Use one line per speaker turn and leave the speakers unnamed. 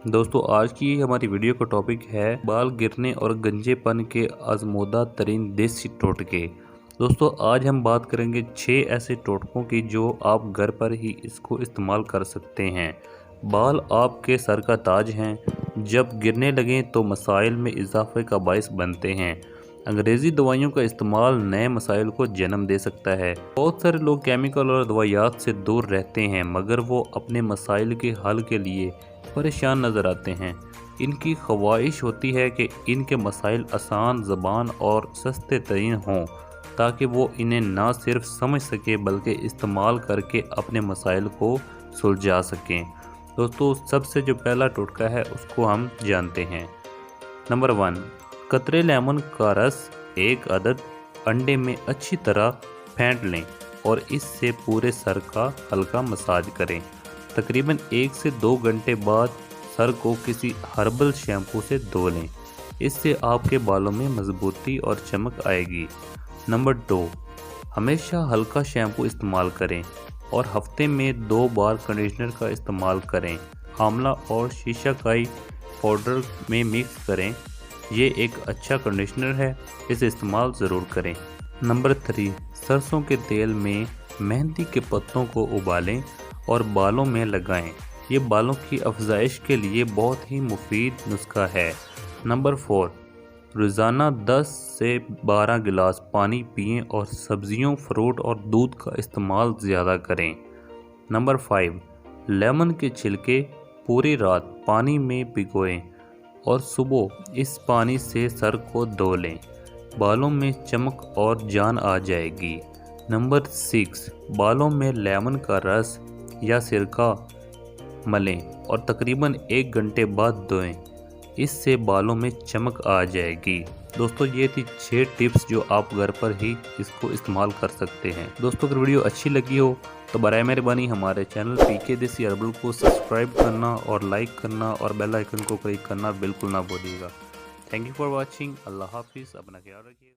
दोस्तों आज की हमारी वीडियो का टॉपिक है बाल गिरने और गंजेपन के आजमूदा तरीन देसी टोटके। दोस्तों आज हम बात करेंगे 6 ऐसे टोटकों की जो आप घर पर ही इसको इस्तेमाल कर सकते हैं। बाल आपके सर का ताज हैं, जब गिरने लगें तो मसाइल में इजाफे का बायस बनते हैं। अंग्रेज़ी दवाइयों का इस्तेमाल नए मसाइल को जन्म दे सकता है। बहुत सारे लोग केमिकल और दवाइयात से दूर रहते हैं, मगर वो अपने मसाइल के हल के लिए परेशान नज़र आते हैं। इनकी ख्वाहिश होती है कि इनके मसाइल आसान ज़बान और सस्ते तरीन हों, ताकि वो इन्हें ना सिर्फ समझ सके बल्कि इस्तेमाल करके अपने मसाइल को सुलझा सकें। दोस्तों सबसे जो पहला टोटका है उसको हम जानते हैं। नंबर 1, कतरे लेमन का रस 1 अदद अंडे में अच्छी तरह फेंट लें और इससे पूरे सर का हल्का मसाज करें। तकरीबन 1 से 2 घंटे बाद सर को किसी हर्बल शैम्पू से धो लें, इससे आपके बालों में मजबूती और चमक आएगी। नंबर 2, हमेशा हल्का शैम्पू इस्तेमाल करें और हफ्ते में 2 बार कंडीशनर का इस्तेमाल करें। आंवला और शीशाकाई पाउडर में मिक्स करें, ये एक अच्छा कंडीशनर है, इसे इस्तेमाल ज़रूर करें। नंबर 3, सरसों के तेल में मेहंदी के पत्तों को उबालें और बालों में लगाएं। ये बालों की अफजाइश के लिए बहुत ही मुफीद नुस्खा है। नंबर 4, रोज़ाना 10 से 12 गिलास पानी पिएं और सब्जियों, फ्रूट और दूध का इस्तेमाल ज़्यादा करें। नंबर 5, लेमन के छिलके पूरी रात पानी में भिगोएं और सुबह इस पानी से सर को धो लें, बालों में चमक और जान आ जाएगी। नंबर 6, बालों में लेमन का रस या सिरका मलें और तकरीबन 1 घंटे बाद धोएं, इससे बालों में चमक आ जाएगी। दोस्तों ये थी 6 टिप्स जो आप घर पर ही इसको इस्तेमाल कर सकते हैं। दोस्तों अगर वीडियो अच्छी लगी हो तो बराए मेहरबानी हमारे चैनल पीके देसी हर्बल को सब्सक्राइब करना और लाइक करना और बेल आइकन को क्लिक करना बिल्कुल ना भूलिएगा। Thank you for watching. अल्लाह हाफिज़। अपना ख्याल रखिएगा।